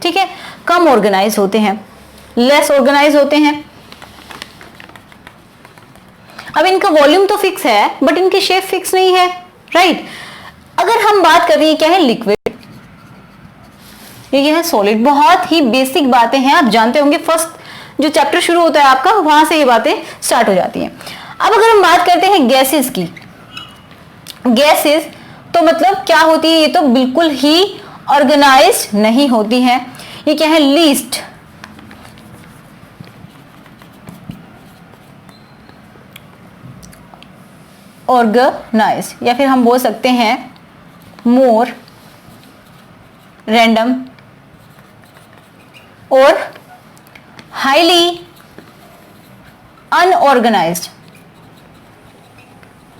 ठीक है, कम ऑर्गेनाइज होते हैं, लेस ऑर्गेनाइज होते हैं। अब इनका वॉल्यूम तो फिक्स है बट इनकी शेप फिक्स नहीं है, राइट। अगर हम बात कर रही है क्या है, लिक्विड, ये है सॉलिड। बहुत ही बेसिक बातें हैं, आप जानते होंगे, फर्स्ट जो चैप्टर शुरू होता है आपका वहां से ये बातें स्टार्ट हो जाती हैं। अब अगर हम बात करते हैं गैसेस की, गैसेस तो मतलब क्या होती है, ये तो बिल्कुल ही ऑर्गेनाइज नहीं होती हैं। ये क्या है, लीस्ट ऑर्गेनाइज, या फिर हम बोल सकते हैं मोर रैंडम और हाईली अनऑर्गेनाइज्ड।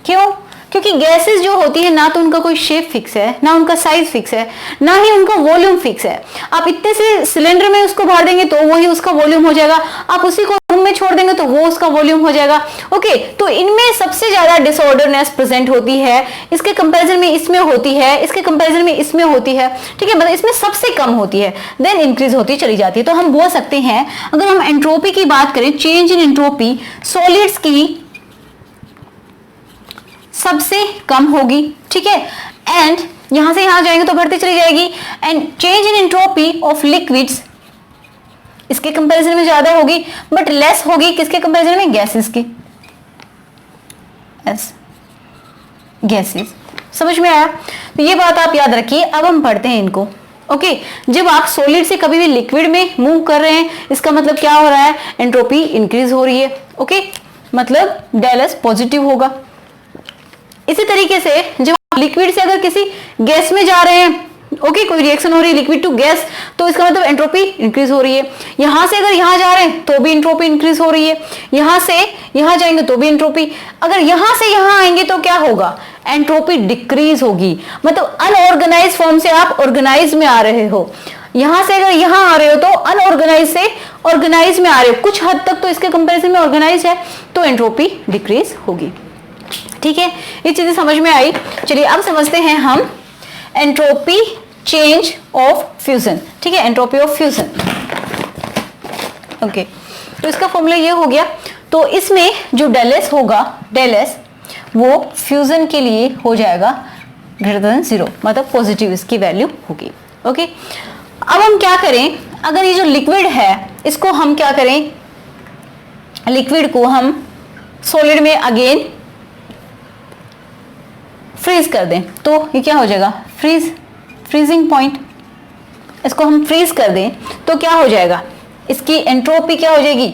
क्यों? क्योंकि गैसेस जो होती है ना तो उनका कोई शेप फिक्स है, ना उनका साइज फिक्स है, ना ही उनका वॉल्यूम फिक्स है। आप इतने से सिलेंडर में उसको भर देंगे तो वही उसका वॉल्यूम हो जाएगा, आप उसी को रूम में छोड़ देंगे तो वो उसका वॉल्यूम हो जाएगा। ओके, तो इनमें सबसे ज्यादा डिसऑर्डरनेस प्रेजेंट होती है, इसके कंपैरिजन में इसमें होती है, इसके कंपैरिजन में इसमें होती है, ठीक है, मतलब इसमें सबसे कम होती है, देन इंक्रीज होती चली जाती है। तो हम बोल सकते हैं, अगर हम एंट्रोपी की बात करें, चेंज इन एंट्रोपी सॉलिड्स की सबसे कम होगी, ठीक है, एंड यहां से यहां जाएंगे तो बढ़ती चली जाएगी। And change in entropy of liquids इसके कंपैरिजन में ज्यादा होगी, बट लेस होगी किसके कंपैरिजन में, गैसेस की। गैसेस, समझ में आया? तो ये बात आप याद रखिए। अब हम पढ़ते हैं इनको। ओके, जब आप सॉलिड से कभी भी लिक्विड में मूव कर रहे हैं, इसका मतलब क्या हो रहा है, एंट्रोपी इंक्रीज हो रही है। ओके, मतलब डेल एस पॉजिटिव होगा। इसी तरीके से जब आप लिक्विड से अगर किसी गैस में जा रहे हैं, ओके, कोई रिएक्शन हो रही है लिक्विड टू गैस, तो इसका मतलब एंट्रोपी इंक्रीज हो रही है। यहां से अगर यहां जा रहे हैं तो भी एंट्रोपी इंक्रीज हो रही है, यहां से यहां जाएंगे तो भी एंट्रोपी, अगर यहां से यहां आएंगे तो क्या होगा, एंट्रोपी डिक्रीज होगी। मतलब अनऑर्गेनाइज फॉर्म से आप ऑर्गेनाइज में आ रहे हो, यहां से अगर यहां आ रहे हो तो अनऑर्गेनाइज से ऑर्गेनाइज में आ रहे हो, कुछ हद तक तो इसके कंपैरिजन में ऑर्गेनाइज है, तो एंट्रोपी डिक्रीज होगी। ठीक है, ये चीजें समझ में आई। चलिए अब समझते हैं हम एंट्रोपी चेंज ऑफ फ्यूजन। ठीक है, एंट्रोपी ऑफ फ्यूजन। ओके, तो इसका फॉर्मूला ये हो गया। तो इसमें जो डेल एस होगा, डेल एस वो फ्यूजन के लिए हो जाएगा ग्रेटर देन 0, मतलब पॉजिटिव इसकी वैल्यू होगी। ओके, अब हम क्या करें, अगर ये जो लिक्विड है इसको हम क्या करें, लिक्विड को हम सॉलिड में अगेन फ्रीज कर दें, तो ये क्या हो जाएगा, फ्रीजिंग पॉइंट। इसको हम फ्रीज कर दें तो क्या हो जाएगा, इसकी एंट्रोपी क्या हो जाएगी,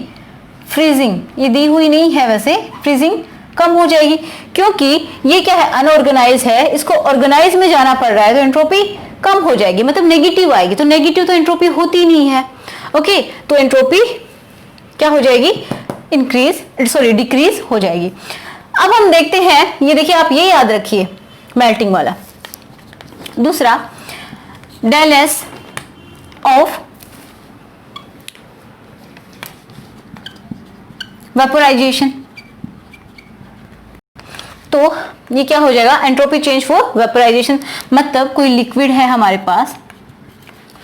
फ्रीजिंग। ये दी हुई नहीं है वैसे, फ्रीजिंग कम हो जाएगी, क्योंकि ये क्या है, अनऑर्गेनाइज है, इसको ऑर्गेनाइज में जाना पड़ रहा है, तो एंट्रोपी कम हो जाएगी, मतलब नेगेटिव आएगी। तो नेगेटिव तो एंट्रोपी होती नहीं है। ओके, तो एंट्रोपी क्या हो जाएगी, डिक्रीज हो जाएगी। अब हम देखते हैं, ये देखिए आप ये याद रखिए मेल्टिंग वाला। दूसरा, डेल एस ऑफ वेपोराइजेशन, तो ये क्या हो जाएगा, एंट्रोपी चेंज फॉर वेपोराइजेशन। मतलब कोई लिक्विड है हमारे पास,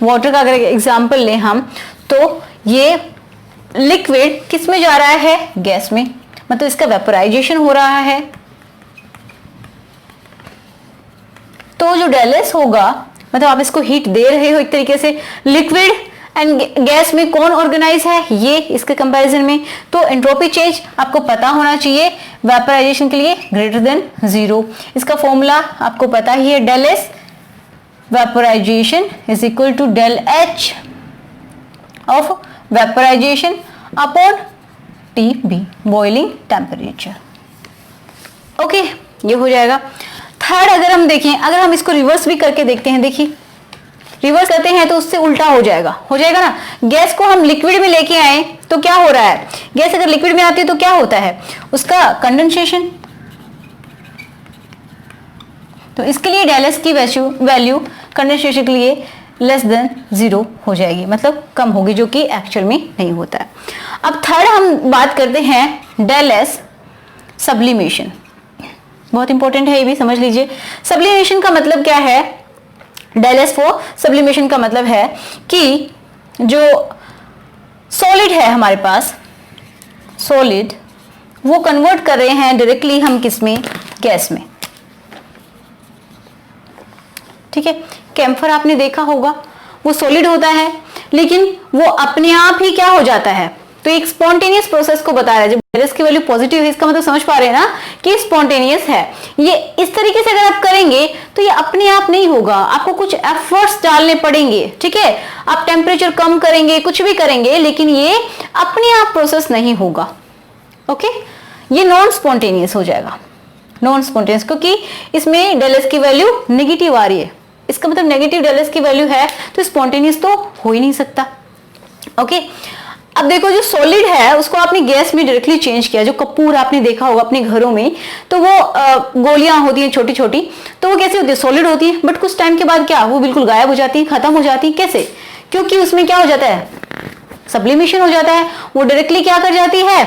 वाटर का अगर एग्जांपल लें हम, तो ये लिक्विड किस में जा रहा है, गैस में, मतलब इसका वेपोराइजेशन हो रहा है। तो जो डेल एस होगा, मतलब आप इसको हीट दे रहे हो एक तरीके से, लिक्विड एंड गैस में कौन ऑर्गेनाइज है, ये इसके कंपैरिजन में। तो एंट्रोपी चेंज आपको पता होना चाहिए वेपोराइजेशन के लिए ग्रेटर देन 0। इसका फॉर्मूला आपको पता ही है, del S vaporization is equal to del H of vaporization upon TB, boiling temperature. Okay, ये हो जाएगा। थर्ड, अगर हम देखें, अगर हम इसको रिवर्स भी करके देखते हैं, देखिए रिवर्स करते हैं तो उससे उल्टा हो जाएगा ना। गैस को हम लिक्विड में लेके आए तो क्या हो रहा है, गैस अगर लिक्विड में आती है तो क्या होता है, उसका कंडेंसेशन। तो इसके लिए डेल एस की वैल्यू कंडेंसेशन के लिए लेस देन 0 हो जाएगी, मतलब कम होगी, जो कि एक्चुअल में नहीं होता है। अब थर्ड हम बात करते हैं डेल एस सब्लिमेशन। बहुत इंपॉर्टेंट है, ये भी समझ लीजिए। सब्लिमेशन का मतलब क्या है, डेल एस फॉर सब्लिमेशन का मतलब है कि जो सॉलिड है हमारे पास, सॉलिड, वो कन्वर्ट कर रहे हैं डायरेक्टली हम किसमें, गैस में। ठीक है, कैम्फर आपने देखा होगा, वो सॉलिड होता है लेकिन वो अपने आप ही क्या हो जाता है, तो एक स्पॉन्टेनियस प्रोसेस को बता रहा है। जब डेल एस की वैल्यू पॉजिटिव है, इसका मतलब समझ पा रहे हैं ना कि स्पॉन्टेनियस है। ये इस तरीके से अगर आप करेंगे तो ये अपने आप नहीं होगा, आपको कुछ एफर्ट्स डालने पड़ेंगे। ठीक है, आप टेम्परेचर कम करेंगे, कुछ भी करेंगे, लेकिन ये अपने आप प्रोसेस नहीं होगा। ओके, ये नॉन स्पॉन्टेनियस हो जाएगा, नॉन स्पॉन्टेनियस, क्योंकि इसमें डेल एस की वैल्यू नेगेटिव आ रही है। इसका मतलब नेगेटिव डेल एस की वैल्यू है तो स्पॉन्टेनियस तो हो ही नहीं सकता। ओके, अब देखो जो सॉलिड है उसको आपने गैस में डायरेक्टली चेंज किया। जो कपूर आपने देखा होगा अपने घरों में, तो वो गोलियां होती हैं छोटी छोटी, तो वो कैसे होती है, सॉलिड होती है, बट कुछ टाइम के बाद क्या, वो बिल्कुल गायब हो जाती है, खत्म हो जाती है। कैसे, क्योंकि उसमें क्या हो जाता है, सब्लिमेशन हो जाता है, वो डायरेक्टली क्या कर जाती है,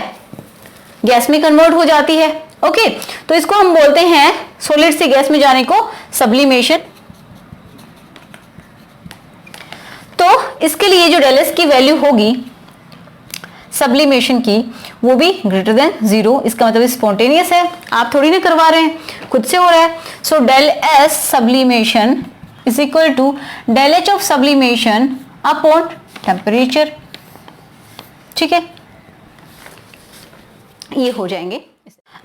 गैस में कन्वर्ट हो जाती है। ओके, तो इसको हम बोलते हैं सॉलिड से गैस में जाने को सब्लिमेशन। तो इसके लिए जो डेल एस की वैल्यू होगी सब्लिमेशन की, वो भी ग्रेटर देन 0। इसका मतलब स्पॉन्टेनियस है, आप थोड़ी ना करवा रहे हैं, खुद से हो रहा है। So del S sublimation is equal to del H of sublimation upon temperature. ठीक है, ये हो जाएंगे।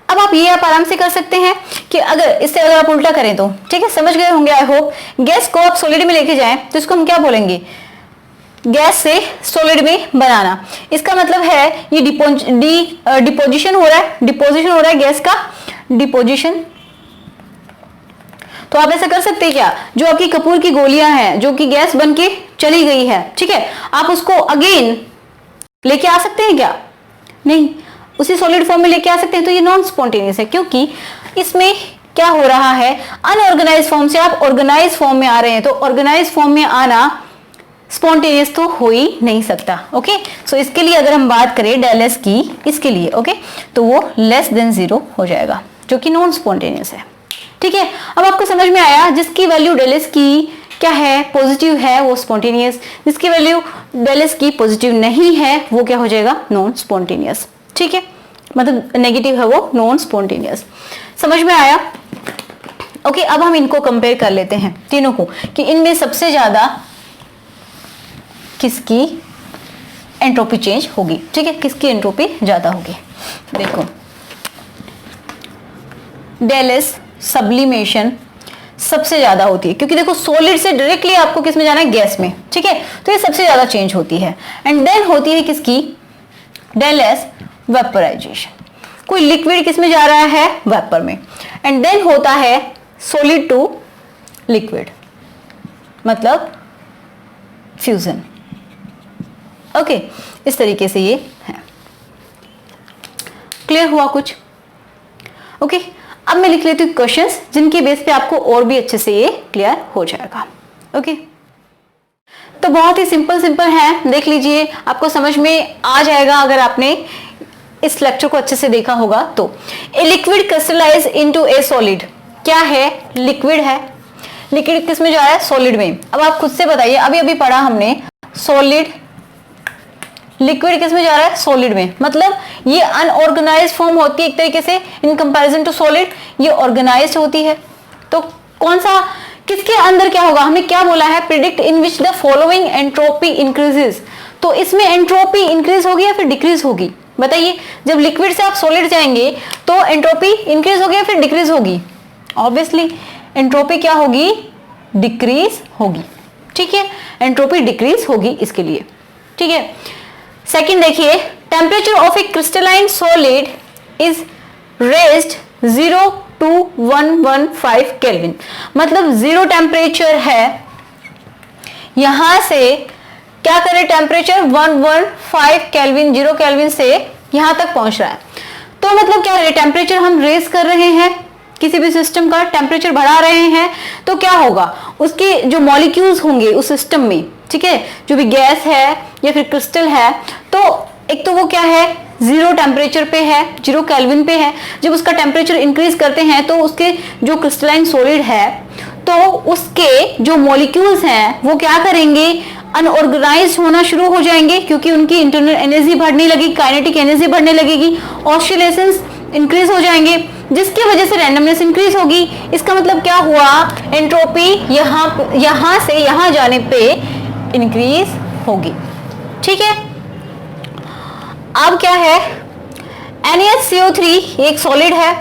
अब आप आराम से कर सकते हैं कि अगर आप उल्टा करें तो, ठीक है, समझ गए होंगे आई होप। गैस को आप सॉलिड में लेके जाएं तो इसको हम क्या बोलेंगे, गैस से सॉलिड में बनाना। इसका मतलब है ये डिपोजिशन हो रहा है गैस का डिपोजिशन। तो आप ऐसा कर सकते हैं क्या, जो आपकी कपूर की गोलियां हैं जो कि गैस बन के चली गई है, ठीक है, आप उसको अगेन लेके आ सकते हैं क्या, नहीं, उसी सॉलिड फॉर्म में लेके आ सकते हैं। तो ये नॉन स्पॉन्टेनियस है, क्योंकि इसमें क्या हो रहा है, अनऑर्गेनाइज फॉर्म से आप ऑर्गेनाइज फॉर्म में आ रहे हैं। तो ऑर्गेनाइज फॉर्म में आना स्पॉन्टेनियस तो हो ही नहीं सकता। ओके, सो इसके लिए अगर हम बात करें डेल एस की, इसके लिए ओके, तो वो लेस देन 0 हो जाएगा, जो कि नॉन स्पॉन्टेनियस है। ठीक है, अब आपको समझ में आया जिसकी वैल्यू डेल एस की क्या है, पॉजिटिव है, वो स्पॉन्टेनियस, जिसकी वैल्यू डेल एस की पॉजिटिव नहीं है वो क्या हो जाएगा, नॉन स्पॉन्टेनियस। ठीक है, मतलब नेगेटिव है वो, नॉन स्पॉन्टेनियस। समझ में आया? ओके, अब हम इनको कंपेयर कर लेते हैं तीनों को कि इनमें सबसे ज्यादा किसकी एंट्रोपी चेंज होगी। ठीक है, किसकी एंट्रोपी ज्यादा होगी। देखो, डेल एस सब्लिमेशन सबसे ज्यादा होती है, क्योंकि देखो सॉलिड से डायरेक्टली आपको किस में जाना है, गैस में। ठीक है, तो ये सबसे ज्यादा चेंज होती है। एंड देन होती है किसकी, डेल एस वेपराइजेशन। कोई लिक्विड किस में जा रहा है, वेपर में। एंड देन होता है सॉलिड टू लिक्विड, मतलब फ्यूजन। ओके, इस तरीके से ये है। क्लियर हुआ कुछ? ओके, अब मैं लिख लेती हूँ क्वेश्चंस जिनके बेस पे आपको और भी अच्छे से ये क्लियर हो जाएगा। ओके, तो बहुत ही सिंपल है, देख लीजिए, आपको समझ में आ जाएगा अगर आपने इस लेक्चर को अच्छे से देखा होगा तो। A liquid crystallize into a solid, क्या है, लिक्विड है। लिक्विड किस में जा रहा है, सॉलिड में। अब आप खुद से बताइए, अभी अभी पढ़ा हमने सॉलिड, लिक्विड किस में जा रहा है, सॉलिड में। मतलब ये अनऑर्गेनाइज्ड फॉर्म होती है एक तरीके से इन कंपैरिजन टू सॉलिड, ये ऑर्गेनाइज्ड होती है। तो कौन सा, किसके अंदर क्या होगा, हमने क्या बोला है, predict in which the following entropy increases. तो इसमें एंट्रोपी इंक्रीज होगी या फिर डिक्रीज होगी, बताइए। जब लिक्विड से आप सॉलिड जाएंगे तो एंट्रोपी इंक्रीज होगी या फिर डिक्रीज होगी, ऑब्वियसली एंट्रोपी क्या होगी, डिक्रीज होगी। ठीक है, एंट्रोपी डिक्रीज होगी इसके लिए। ठीक है, सेकंड देखिए, temperature of A crystalline solid is raised 0 to 115 kelvin. मतलब 0 टेम्परेचर है, यहां से क्या करें, टेम्परेचर 115 केल्विन, 0 केल्विन से यहां तक पहुंच रहा है। तो मतलब क्या है, टेम्परेचर हम रेज कर रहे हैं, किसी भी सिस्टम का टेम्परेचर बढ़ा रहे हैं, तो क्या होगा, उसके जो मॉलिक्यूल्स होंगे उस सिस्टम में, ठीक है, जो भी गैस है या फिर क्रिस्टल है, तो एक तो वो क्या है, 0 टेम्परेचर पे है, 0 केल्विन पे है। जब उसका टेम्परेचर इंक्रीज करते हैं तो उसके जो क्रिस्टलाइन सॉलिड है, तो उसके जो मॉलिक्यूल्स हैं वो क्या करेंगे, अनऑर्गेनाइज्ड होना शुरू हो जाएंगे, क्योंकि उनकी इंटरनल एनर्जी बढ़ने लगेगी, काइनेटिक एनर्जी बढ़ने लगेगी, ऑसिलेशंस इंक्रीज हो जाएंगे, जिसकी वजह से रैंडमनेस इंक्रीज होगी। इसका मतलब क्या हुआ, एंट्रोपी यहां से यहां जाने पे इंक्रीज होगी। ठीक है, अब क्या है, NaCO3 एक सॉलिड है,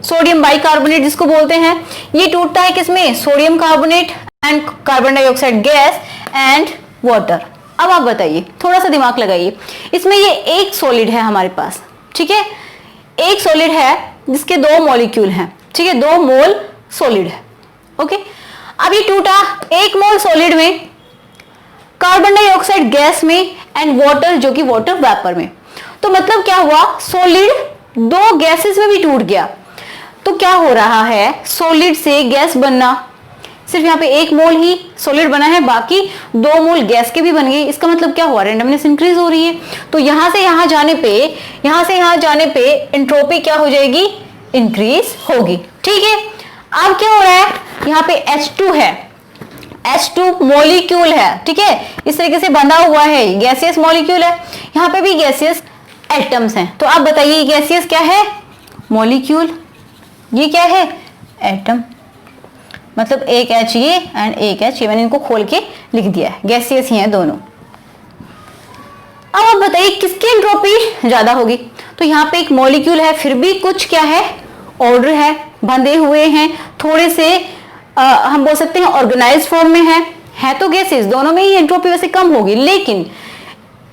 सोडियम बाइकार्बोनेट जिसको बोलते हैं। ये टूटता है किसमें, sodium carbonate and carbon dioxide gas and water. अब आप बताइए, थोड़ा सा दिमाग लगाइए, इसमें ये एक सॉलिड है हमारे पास। ठीक है, एक सॉलिड है जिसके 2 मॉलिक्यूल हैं। ठीक है, 2 मोल सॉलिड है। ओके, अब ये टूटा 1 मोल सॉलिड में, कार्बन डाइऑक्साइड गैस में एंड वाटर जो कि वाटर वेपर में। तो मतलब क्या हुआ, सॉलिड 2 गैसेस में भी टूट गया। तो क्या हो रहा है, सॉलिड से गैस बनना, सिर्फ यहाँ पे 1 मोल ही सॉलिड बना है, बाकी 2 मोल गैस के भी बन गए। इसका मतलब क्या हुआ, रैंडमनेस इंक्रीज हो रही है। तो यहां से यहां जाने पे एंट्रोपी क्या हो जाएगी, इंक्रीज होगी। ठीक है, अब क्या हो रहा है, यहाँ पे H2 है, H2 मॉलिक्यूल है। ठीक है, इस तरीके से बंधा हुआ है, गैसियस मॉलिक्यूल है, यहाँ पे भी गैसियस एटम्स हैं। तो आप बताइए गैसियस क्या है, मॉलिक्यूल, ये क्या है, एटम। मतलब एक H ये एंड एक H ये, मैंने इनको खोल के लिख दिया है, गैसियस ही हैं दोनों। अब आप बताइए किसकी एंट्रोपी ज्यादा होगी। तो यहाँ पे एक मॉलिक्यूल है, फिर भी कुछ क्या है, ऑर्डर है, बंधे हुए हैं, थोड़े से हम बोल सकते हैं ऑर्गेनाइज्ड फॉर्म में है तो गैसेस, दोनों में ही एंट्रोपी वैसे कम होगी। लेकिन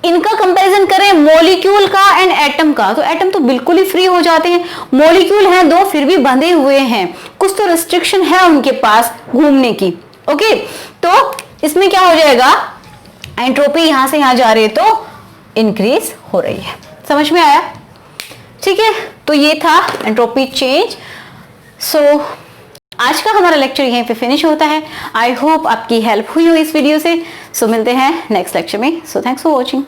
इनका कंपैरिजन करें मॉलिक्यूल का एंड एटम का, तो एटम तो बिल्कुल ही फ्री हो जाते हैं, मॉलिक्यूल हैं 2 फिर भी बंधे हुए हैं, कुछ तो रिस्ट्रिक्शन है उनके पास घूमने की। ओके, तो इसमें क्या हो जाएगा, एंट्रोपी यहां से यहां जा रही है तो इंक्रीज हो रही है। समझ में आया? ठीक है, तो ये था एंट्रोपी चेंज। सो आज का हमारा लेक्चर यहीं पे फिनिश होता है। आई होप आपकी हेल्प हुई हो इस वीडियो से। सो मिलते हैं नेक्स्ट लेक्चर में। So thanks for watching.